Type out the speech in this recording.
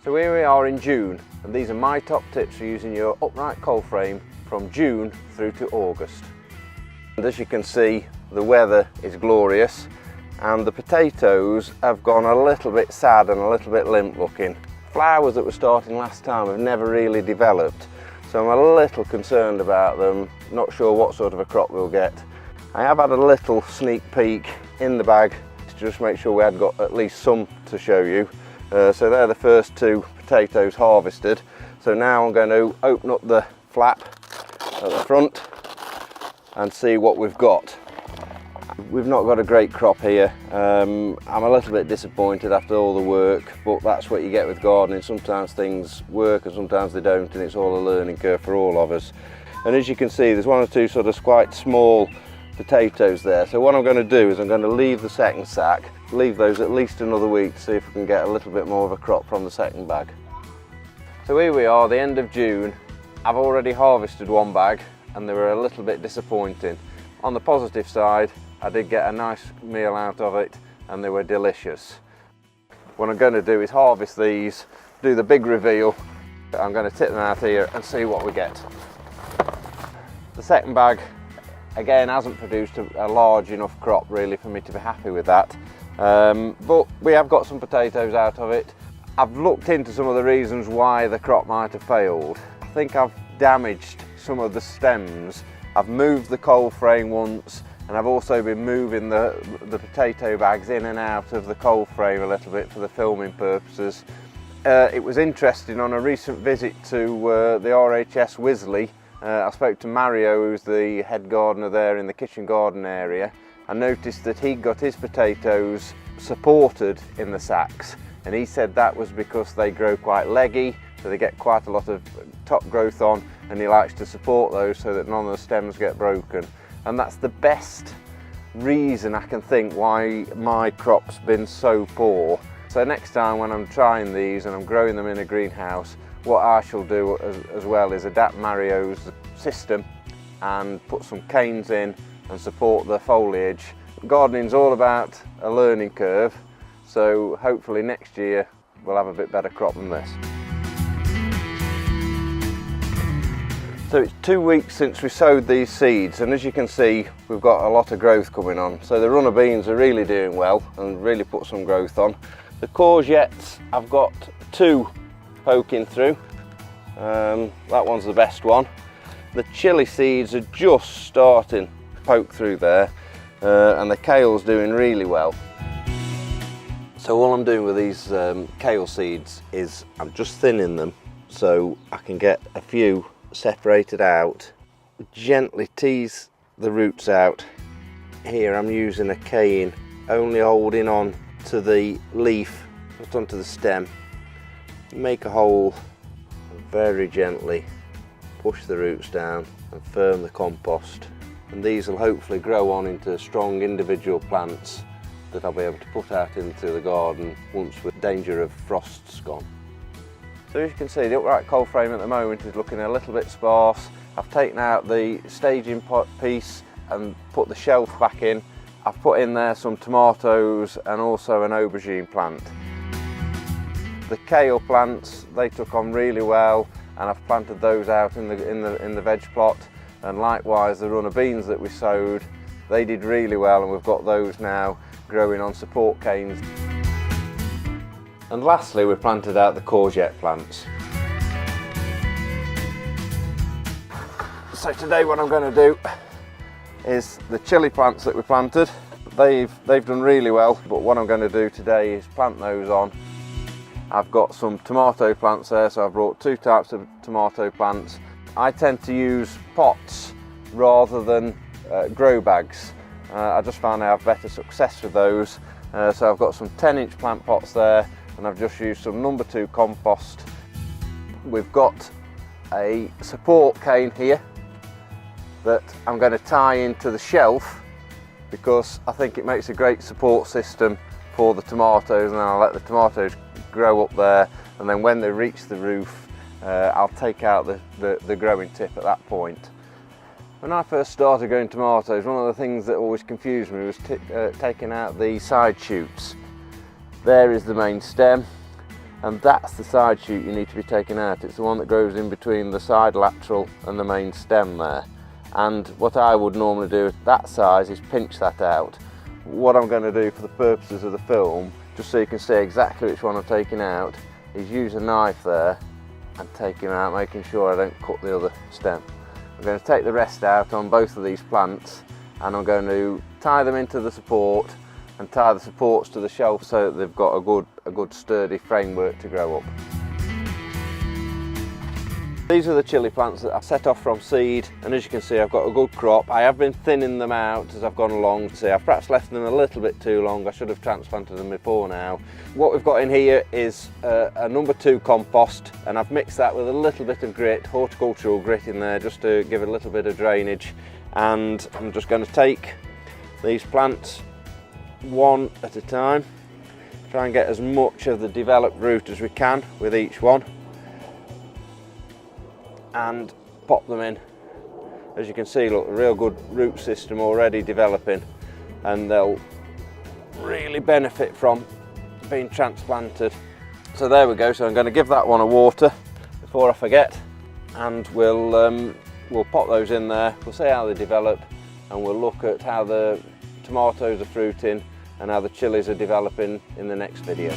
So here we are in June, and these are my top tips for using your upright cold frame from June through to August. And as you can see, the weather is glorious and the potatoes have gone a little bit sad and a little bit limp looking. Flowers that were starting last time have never really developed, so I'm a little concerned about them, not sure what sort of a crop we'll get. I have had a little sneak peek in the bag to just make sure we had got at least some to show you. So they're the first two potatoes harvested. So now I'm going to open up the flap at the front and see what we've got. We've not got a great crop here. I'm a little bit disappointed after all the work, but that's what you get with gardening. Sometimes things work and sometimes they don't, and it's all a learning curve for all of us. And as you can see, there's one or two sort of quite small potatoes there. So what I'm going to do is I'm going to leave the second sack, leave those at least another week to see if we can get a little bit more of a crop from the second bag. So here we are, the end of June. I've already harvested one bag and they were a little bit disappointing. On the positive side, I did get a nice meal out of it and they were delicious. What I'm going to do is harvest these, do the big reveal. I'm going to tip them out here and see what we get. The second bag again hasn't produced a large enough crop really for me to be happy with that, but we have got some potatoes out of it. I've looked into some of the reasons why the crop might have failed. I think I've damaged some of the stems. I've moved the cold frame once, and I've also been moving the potato bags in and out of the cold frame a little bit for the filming purposes. It was interesting, on a recent visit to the RHS Wisley, I spoke to Mario, who's the head gardener there in the kitchen garden area. I noticed that he got his potatoes supported in the sacks, and he said that was because they grow quite leggy, so they get quite a lot of top growth on, and he likes to support those so that none of the stems get broken. And that's the best reason I can think why my crop's been so poor. So next time when I'm trying these and I'm growing them in a greenhouse, what I shall do as well is adapt Mario's system and put some canes in and support the foliage. Gardening's all about a learning curve, so hopefully next year we'll have a bit better crop than this. So it's 2 weeks since we sowed these seeds, and as you can see we've got a lot of growth coming on. So the runner beans are really doing well and really put some growth on. The courgettes, I've got 2 poking through. That one's the best one. The chilli seeds are just starting to poke through there, and the kale's doing really well. So all I'm doing with these kale seeds is I'm just thinning them so I can get a few separated out. Gently tease the roots out. Here I'm using a cane, only holding on to the leaf, not onto the stem. Make a hole and very gently push the roots down and firm the compost, and these will hopefully grow on into strong individual plants that I'll be able to put out into the garden once the danger of frost's gone. So as you can see, the upright cold frame at the moment is looking a little bit sparse. I've taken out the staging piece and put the shelf back in. I've put in there some tomatoes and also an aubergine plant. The kale plants, they took on really well, and I've planted those out in the veg plot, and likewise the runner beans that we sowed, they did really well, and we've got those now growing on support canes. And lastly, we planted out the courgette plants. So today what I'm going to do is the chilli plants that we planted. They've done really well, but what I'm going to do today is plant those on. I've got some tomato plants there, so I've brought 2 types of tomato plants. I tend to use pots rather than grow bags. I just found I have better success with those. So I've got some 10-inch plant pots there, and I've just used some number 2 compost. We've got a support cane here that I'm going to tie into the shelf because I think it makes a great support system for the tomatoes, and then I'll let the tomatoes grow up there, and then when they reach the roof I'll take out the growing tip at that point. When I first started growing tomatoes, one of the things that always confused me was taking out the side shoots. There is the main stem, and that's the side shoot you need to be taking out. It's the one that grows in between the side lateral and the main stem there. And what I would normally do at that size is pinch that out. What I'm going to do for the purposes of the film, just so you can see exactly which one I'm taking out, is use a knife there and take him out, making sure I don't cut the other stem. I'm going to take the rest out on both of these plants, and I'm going to tie them into the support and tie the supports to the shelf so that they've got a good sturdy framework to grow up. These are the chilli plants that I've set off from seed, and as you can see I've got a good crop. I have been thinning them out as I've gone along. See, I've perhaps left them a little bit too long. I should have transplanted them before now. What we've got in here is a number 2 compost, and I've mixed that with a little bit of grit, horticultural grit in there, just to give it a little bit of drainage. And I'm just going to take these plants one at a time, try and get as much of the developed root as we can with each one, and pop them in. As you can see, look, a real good root system already developing, and they'll really benefit from being transplanted. So there we go. So I'm going to give that one a water before I forget, and we'll pop those in there. We'll see how they develop, and we'll look at how the tomatoes are fruiting and how the chilies are developing in the next video.